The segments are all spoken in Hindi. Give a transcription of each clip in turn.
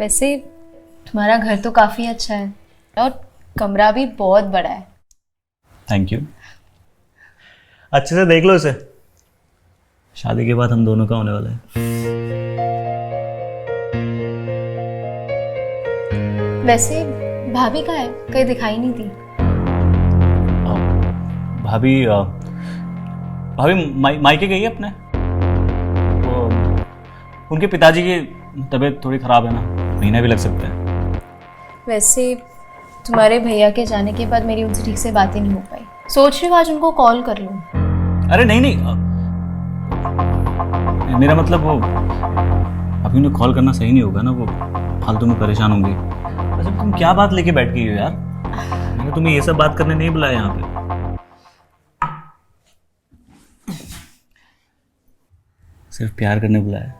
वैसे तुम्हारा घर तो काफी अच्छा है और कमरा भी बहुत बड़ा है। Thank you. अच्छे से देख लो इसे, शादी के बाद हम दोनों का होने वाला है। वैसे भाभी कहाँ है? कहीं दिखाई नहीं दी। भाभी मायके गई है अपने। वो उनके पिताजी की तबीयत थोड़ी खराब है ना, महीना भी लग सकता है। वैसे तुम्हारे भैया के जाने के बाद मेरी उनसे ठीक से बात ही नहीं हो पाई। सोच रही हूँ आज उनको कॉल कर लूँ। अरे नहीं, मेरा मतलब वो अभी उन्हें कॉल करना सही नहीं होगा ना, वो फालतू में परेशान होंगी। अच्छा तुम क्या बात लेके बैठ गई हो यार? मैंने तुम्हें ये सब बात करने नहीं बुलाया यहाँ पे। सिर्फ प्यार करने बुलाया।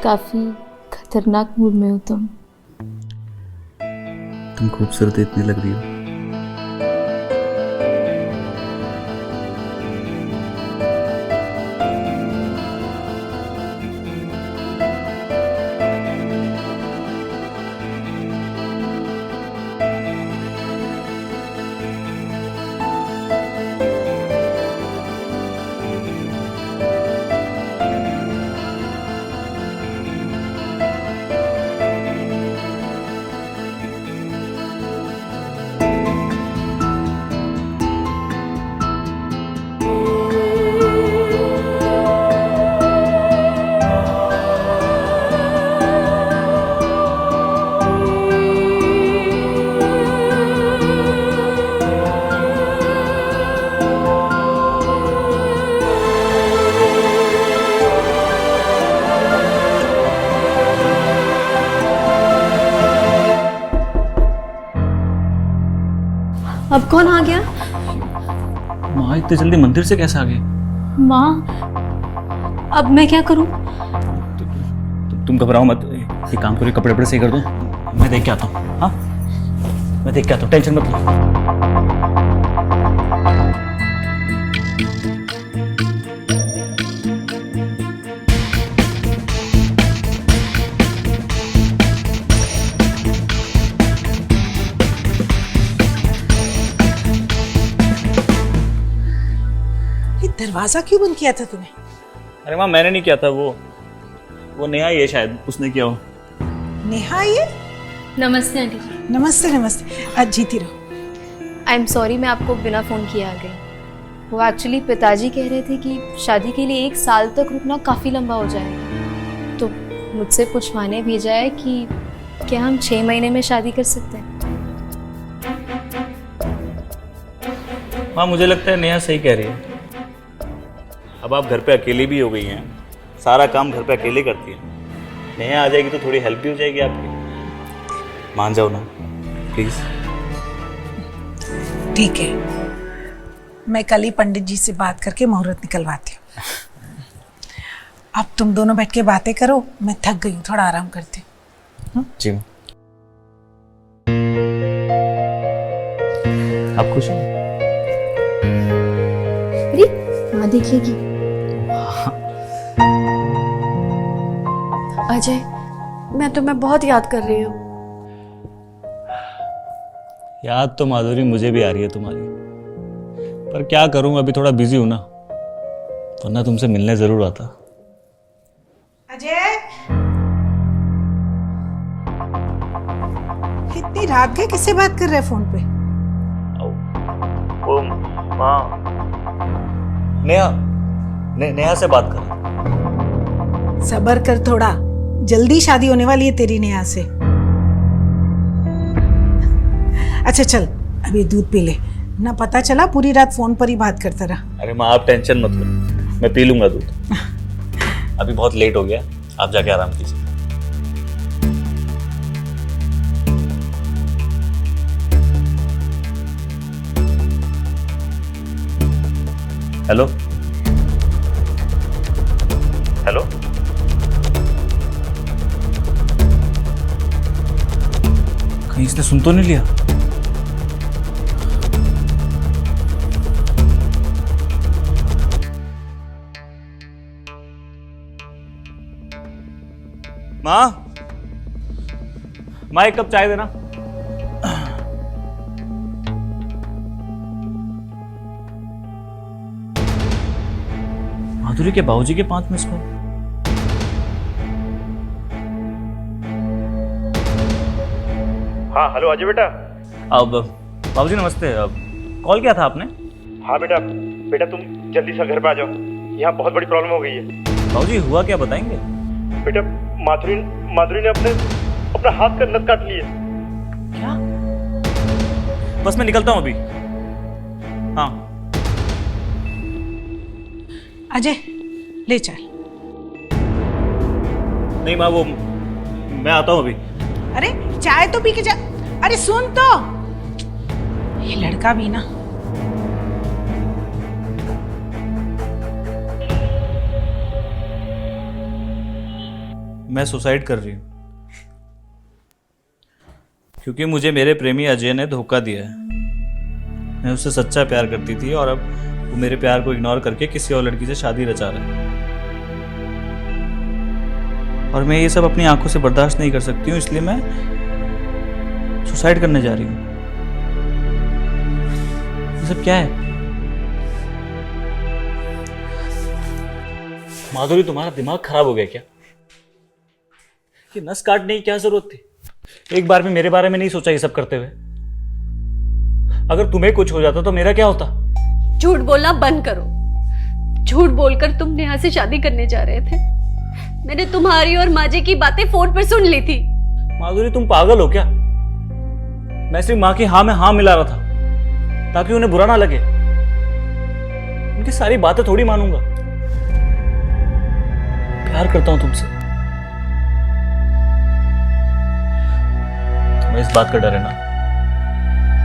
काफी खतरनाक मूड में हो तुम। तुम खूबसूरत इतनी लग रही हो। अब कौन आ गया? माँ इतने जल्दी मंदिर से कैसे आ गए? माँ, अब मैं क्या करूं? तुम घबराओ मत, ये काम करो, कपड़े वपड़े सही कर दो, मैं देख के आता हूँ। हाँ मैं देख के आता हूँ, टेंशन मत लो। दरवाजा क्यों बंद किया था तूने? अरे माँ मैंने नहीं किया था, वो नेहा ही है शायद, उसने किया हो। नेहा ये? नमस्ते आंटी जी। नमस्ते नमस्ते, आज जीती रहो। आई एम सॉरी मैं आपको बिना फ़ोन किए आ गई। वो एक्चुअली पिताजी कह रहे थे कि शादी के लिए 1 साल तक रुकना काफ़ी लंबा हो जाएगा, तो मुझसे पूछवाने भेजा है कि क्या हम 6 महीने में शादी कर सकते हैं। हाँ मुझे लगता है नेहा सही कह रही है। अब आप घर पे अकेली भी हो गई हैं, सारा काम घर पे अकेले करती हैं, नेहा आ जाएगी तो थोड़ी हेल्प भी हो जाएगी आपकी। मान जाओ ना प्लीज। ठीक है, मैं कल ही पंडित जी से बात करके मुहूर्त निकलवाती हूँ। अब तुम दोनों बैठ के बातें करो, मैं थक गई हूँ, थोड़ा आराम करती हूँ। जी आप खुश हो? अरे माँ देखेगी। अजय, मैं तुम्हें बहुत याद कर रही हूँ। याद तो माधुरी मुझे भी आ रही है तुम्हारी, पर क्या करूं, अभी थोड़ा बिजी हूं ना, वरना तुमसे मिलने जरूर आता। अजय, इतनी रात के किससे बात कर रहे हैं फोन पे? ओ माँ, नेहा से बात कर। सबर कर थोड़ा, जल्दी शादी होने वाली है तेरी नेहा से। अच्छा चल, अभी दूध पी ले, ना पता चला पूरी रात फोन पर ही बात करता रहा। अरे माँ आप टेंशन मत लो, मैं पी लूंगा दूध। अभी बहुत लेट हो गया, आप जाके आराम कीजिए। हेलो हेलो, कहीं इसने सुन तो नहीं लिया? माँ, माँ एक कप चाय देना। माधुरी के बाबूजी के 5 मिस कॉल। हाँ हेलो अजय बेटा। अब बाबूजी नमस्ते, अब कॉल किया था आपने? हाँ बेटा, बेटा तुम जल्दी से घर पे आ जाओ, यहाँ बहुत बड़ी प्रॉब्लम हो गई है। बाबूजी हुआ क्या, बताएंगे? बेटा माधुरी ने अपना हाथ का नस काट लिया। क्या? बस मैं निकलता हूँ अभी। हाँ अजय ले चल। नहीं माँ, वो मैं आता हूँ अभी। अरे चाय तो पी के जा। अरे सुन तो, ये लड़का भी ना। मैं सुसाइड कर रही हूँ क्योंकि मुझे मेरे प्रेमी अजय ने धोखा दिया है। मैं उससे सच्चा प्यार करती थी और अब वो मेरे प्यार को इग्नोर करके किसी और लड़की से शादी रचा रहा है। और मैं ये सब अपनी आंखों से बर्दाश्त नहीं कर सकती हूँ, इसलिए मैं सुसाइड करने जा रही हूँ। ये सब क्या है? माधुरी तुम्हारा दिमाग खराब हो गया क्या? कि नस काटने की क्या जरूरत थी? एक बार भी मेरे बारे में नहीं सोचा ये सब करते हुए? अगर तुम्हें कुछ हो जाता तो मेरा क्या होता? झूठ बोलना बंद करो। झूठ बोलकर तुम नेहा से शादी करने जा रहे थे। मैंने तुम्हारी और माजे की बातें फोन पर सुन ली थी। माधुरी तुम पागल हो क्या? मैं सिर्फ माँ की हाँ में हाँ मिला रहा था ताकि उन्हें बुरा ना लगे। उनकी सारी बातें थोड़ी मानूंगा। प्यार करता हूं तुमसे। तुम्हें इस बात का डर है ना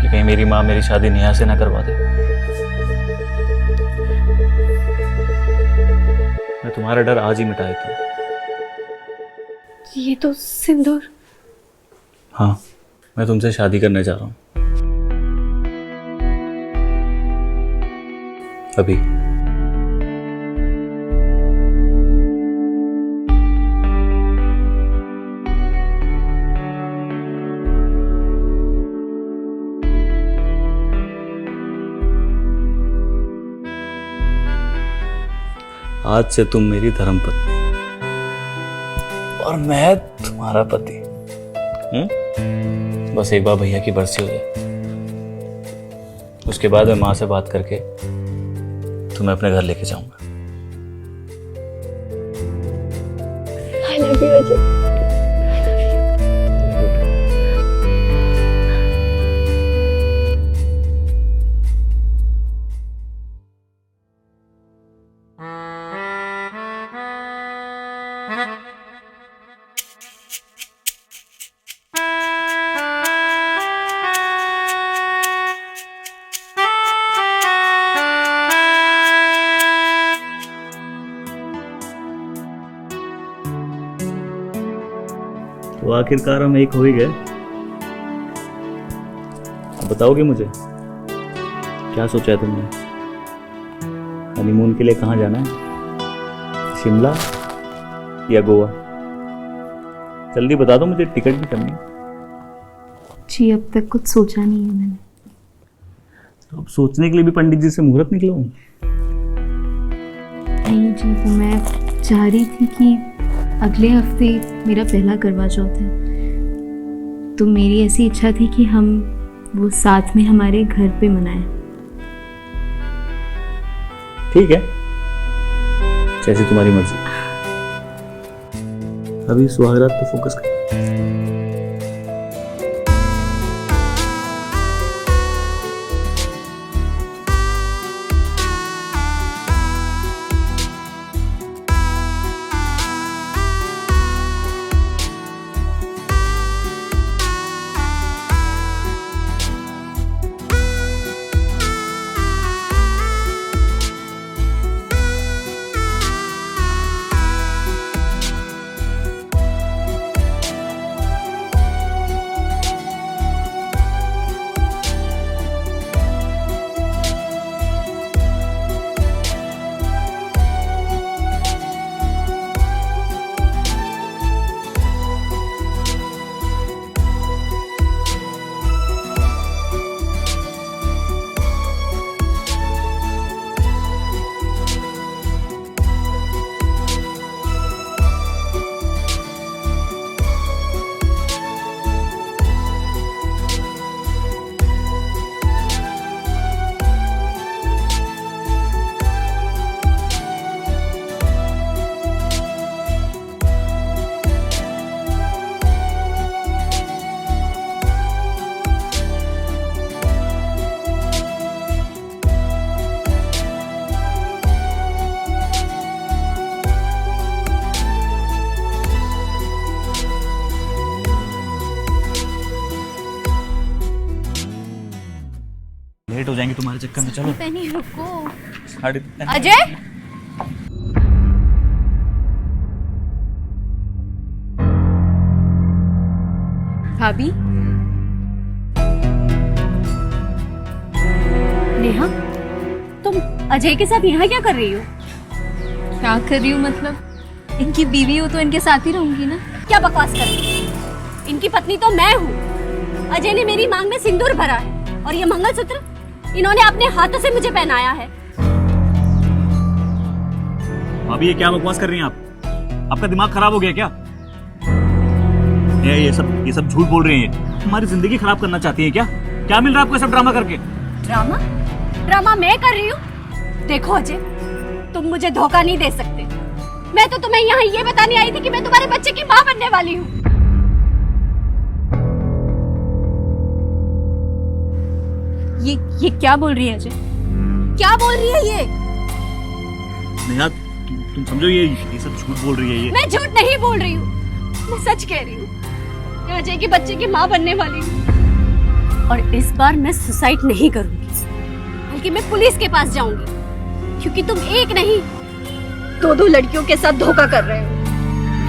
कि कहीं मेरी माँ मेरी शादी नेहा से ना करवा दे। मैं तुम्हारा डर आज ही मिटा देता हूं। ये तो सिंदूर। हाँ, मैं तुमसे शादी करने जा रहा हूं अभी। आज से तुम मेरी धर्मपत्नी और मैं तुम्हारा पति। बस एक बार भैया की बरसी हो जाए, उसके बाद मैं माँ से बात करके तुम्हें अपने घर लेके जाऊंगा। I love you, Ajay. तो आखिरकार हम एक हो ही गए। अब बताओगे मुझे क्या सोचा है तुमने? हनीमून के लिए कहाँ जाना है? शिमला या गोवा? जल्दी बता दो, मुझे टिकट भी करनी है। जी अब तक कुछ सोचा नहीं है मैंने। तो अब सोचने के लिए भी पंडित जी से मुहूर्त निकलवाऊं? नहीं जी, वो मैं चाह रही थी कि अगले हफ्ते मेरा पहला करवा चौथ है, तो मेरी ऐसी इच्छा थी कि हम वो साथ में हमारे घर पे मनाएं। ठीक है, जैसी तुम्हारी मर्जी। अभी सुहागरात पे फोकस कर। लेट हो जाएंगे तुम्हारे चक्कर में। चलो नहीं, रुको। साढ़े अजय, भाभी, नेहा, तुम अजय के साथ यहाँ क्या कर रही हो? क्या कर रही हूँ मतलब? इनकी बीवी हो तो इनके साथ ही रहूंगी ना। क्या बकवास कर रही हो? इनकी पत्नी तो मैं हूँ। अजय ने मेरी मांग में सिंदूर भरा है और ये मंगलसूत्र इन्होंने अपने हाथों से मुझे पहनाया है। अभी ये क्या बकवास कर रही हैं आप? आपका दिमाग खराब हो गया क्या? ये सब झूठ बोल रही हैं। तुम्हारी जिंदगी खराब करना चाहती हैं क्या? क्या मिल रहा है आपको सब ड्रामा करके? ड्रामा? ड्रामा मैं कर रही हूँ? देखो अजय, तुम मुझे धोखा नहीं दे सकते। मैं तो तुम्हें यहाँ ये बताने आई थी कि मैं तुम्हारे बच्चे की माँ बनने वाली हूँ। ये क्या बोल रही है अजय? क्या बोल रही है ये? नेहा, तुम समझो ये सब झूठ बोल रही है ये। मैं झूठ नहीं बोल रही हूँ, मैं सच कह रही हूँ। मैं अजय के बच्चे की माँ बनने वाली हूँ और इस बार मैं सुसाइड नहीं करूंगी, बल्कि मैं पुलिस के पास जाऊंगी, क्योंकि तुम एक नहीं दो लड़कियों के साथ धोखा कर रहे हो।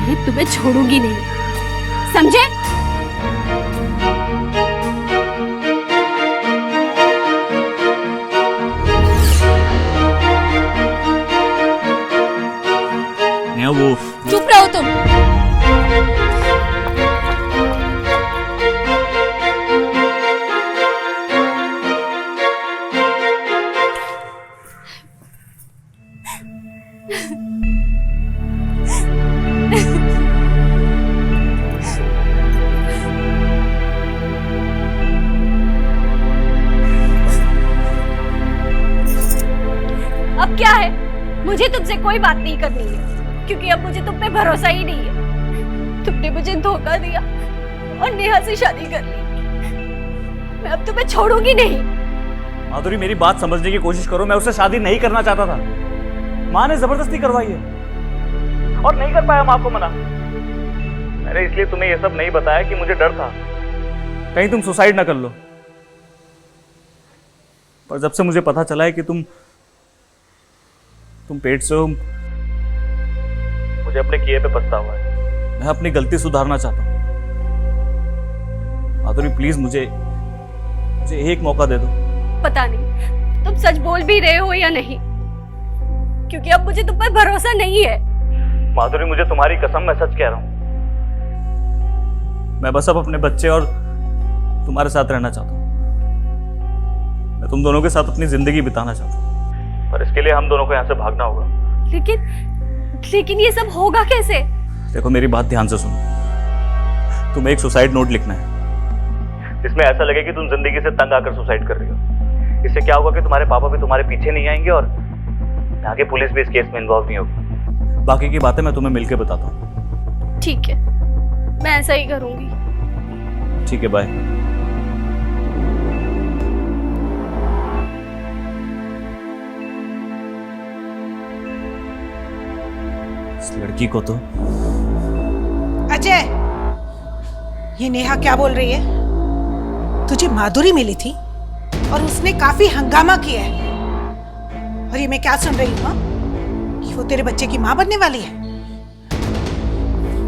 मैं तुम्हें छोड़ूंगी नहीं, समझे? नेहा, वो चुप रहो तुम। अब क्या है, मुझे तुमसे कोई बात नहीं करनी है, क्योंकि अब मुझे तुम पे भरोसा ही नहीं है। तुमने मुझे धोखा दिया और नेहा से शादी कर ली। मैं अब तुम्हें छोड़ूंगी नहीं। माधुरी, मेरी बात समझने की कोशिश करो। मैं उससे शादी नहीं करना चाहता था। माँ ने जबरदस्ती करवाई है और नहीं कर पाया माँ को मना। मैंने इसलिए तुम्हें ये सब नहीं बताया कि मुझे डर था कहीं तुम सुसाइड ना कर लो। पर जब से मुझे पता चला है कि तुम पेट से हो, मुझे अपने किए पे पछतावा है। मैं अपनी गलती सुधारना चाहता हूँ। माधुरी प्लीज मुझे एक मौका दे दो। पता नहीं तुम सच बोल भी रहे हो या नहीं, क्योंकि अब मुझे तुम पर भरोसा नहीं है। माधुरी मुझे तुम्हारी कसम, मैं सच कह रहा हूँ। मैं बस अब अपने बच्चे और तुम्हारे साथ रहना चाहता हूँ। मैं तुम दोनों के साथ अपनी जिंदगी बिताना चाहता हूँ, पर इसके लिए हम दोनों को यहाँ से भागना होगा। लेकिन ये सब होगा कैसे? देखो मेरी बात ध्यान से सुनो। तुम्हें एक सुसाइड नोट लिखना है जिसमें ऐसा लगे कि तुम जिंदगी से तंग आकर सुसाइड कर रही हो। इससे क्या होगा कि तुम्हारे पापा भी तुम्हारे पीछे नहीं आएंगे और आगे पुलिस भी इस केस में इन्वॉल्व नहीं होगी। बाकी की बातें मैं तुम्हें मिलकर बताता हूँ। ठीक है, मैं ऐसा ही करूंगी। ठीक है, बाय। इस लड़की को तो अजय, ये नेहा क्या बोल रही है? तुझे माधुरी मिली थी और उसने काफी हंगामा किया है, और ये मैं क्या सुन रही हूँ कि वो तेरे बच्चे की माँ बनने वाली है।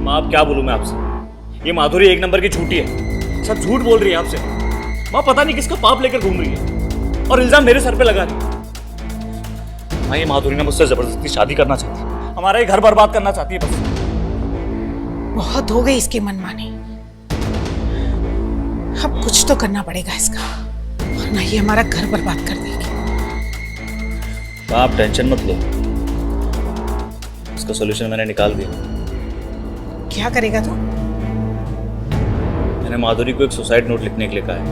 माँ, अब क्या बोलूं मैं आपसे? ये माधुरी एक नंबर की झूठी है, सब झूठ बोल रही है आपसे। माँ, पता नहीं किसका पाप लेकर घूम रही है और इल्जाम मेरे सर पे लगा रही है। माँ, ये माधुरी ने मुझसे जबरदस्ती शादी करना चाहती है, हमारा ये घर बर्बाद करना चाहती है बस। बहुत हो गई इसकी मनमानी, अब कुछ तो करना पड़ेगा इसका, वरना ये हमारा घर बर्बाद कर देगी। आप टेंशन मत लो, इसका सॉल्यूशन मैंने निकाल दिया। क्या करेगा तू? मैंने माधुरी को एक सुसाइड नोट लिखने के लिए कहा है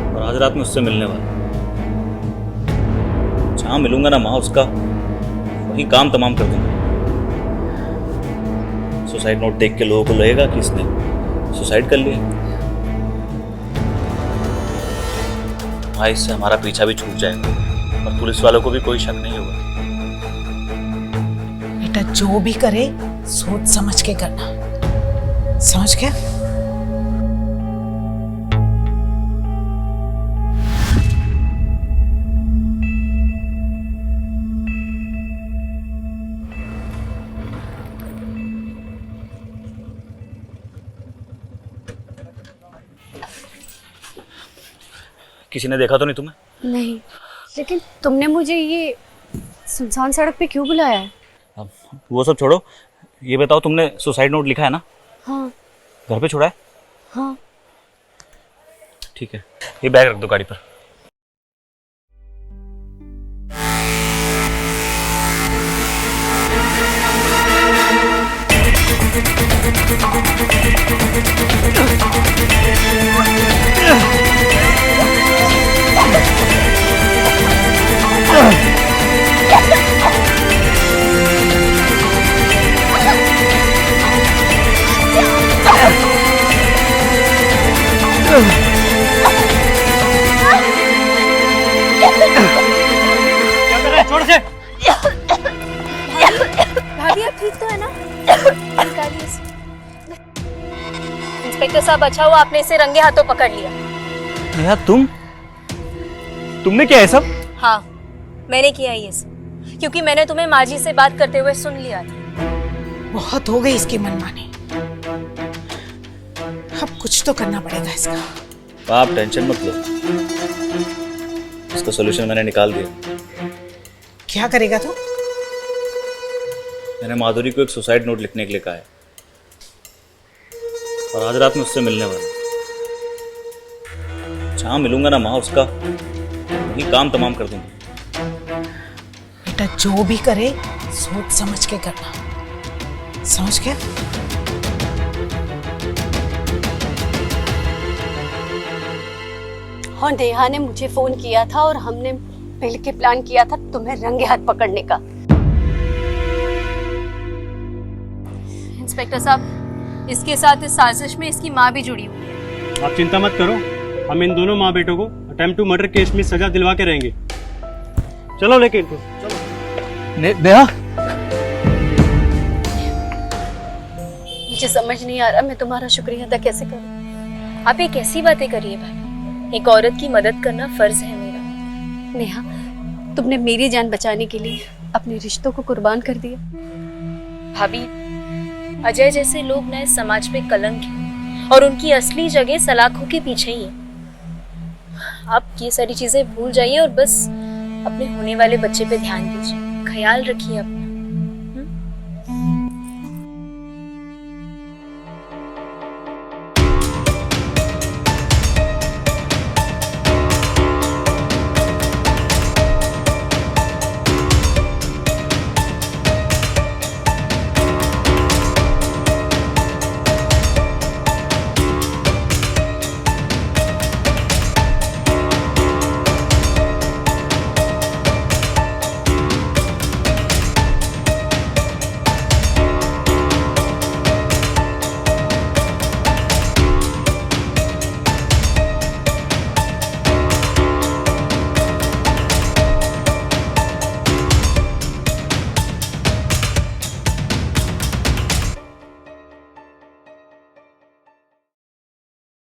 और आज रात में उससे मिलने वाला। जहां मिलूंगा ना माँ, उसका वही काम तमाम कर दूंगा। सुसाइड नोट देख के लोगों को लगेगा कि इसने सुसाइड कर लिया। भाई, इससे हमारा पीछा भी छूट जाएगा और पुलिस वालों को भी कोई शक नहीं होगा। बेटा, जो भी करे सोच समझ के करना, समझ गया? किसी ने देखा तो नहीं तुम्हें? नहीं, लेकिन तुमने मुझे ये सुनसान सड़क पे क्यों बुलाया है? अब वो सब छोड़ो, ये बताओ तुमने सुसाइड नोट लिखा है ना? हाँ। घर पे छोड़ा है? हाँ। ठीक है, ये बैग रख दो गाड़ी पर। छोड़ से। भाभी, आप ठीक तो है ना? निकालिए इसे। इंस्पेक्टर साहब, अच्छा हुआ आपने इसे रंगे हाथों पकड़ लिया। नेहा, तुमने क्या है सब? हाँ, मैंने किया ये सब, क्योंकि मैंने तुम्हें माँ जी से बात करते हुए सुन लिया था। बहुत हो गई इसकी मनमानी, अब कुछ तो करना पड़ेगा इसका। आप टेंशन मत लो, इसका सॉल्यूशन मैंने निकाल दिया। क्या करेगा तू? मैंने माधुरी को एक सुसाइड नोट लिखने के लिए कहा है और आज रात में उससे मिलने वाला। जहां मिलूंगा ना माँ, उसका वही काम तमाम कर दूंगा। बेटा, जो भी करे सोच समझ के करना, समझ गया? और नेहा ने मुझे फोन किया था और हमने मिलकर प्लान किया था तुम्हें रंगे हाथ पकड़ने का। इंस्पेक्टर साहब, इसके साथ इस साजिश में इसकी माँ भी जुड़ी हुई है। आप चिंता मत करो, हम इन दोनों माँ बेटों को अटेम्प्ट टू मर्डर केस में सजा दिलवा के रहेंगे। चलो लेके इनको। नेहा, मुझे समझ नहीं आ रहा मैं तुम्हारा शुक्रिया अदा कैसे करूं। आप ये कैसी बातें करिए भाई? एक औरत की मदद करना फर्ज है मेरा। नेहा, तुमने मेरी जान बचाने के लिए अपने रिश्तों को कुर्बान कर दिया। भाभी, अजय जैसे लोग नए समाज पे कलंक हैं और उनकी असली जगह सलाखों के पीछे ही है। आप ये सारी चीजें भूल जाइए और बस अपने होने वाले बच्चे पे ध्यान दीजिए। ख्याल रखिए अपना।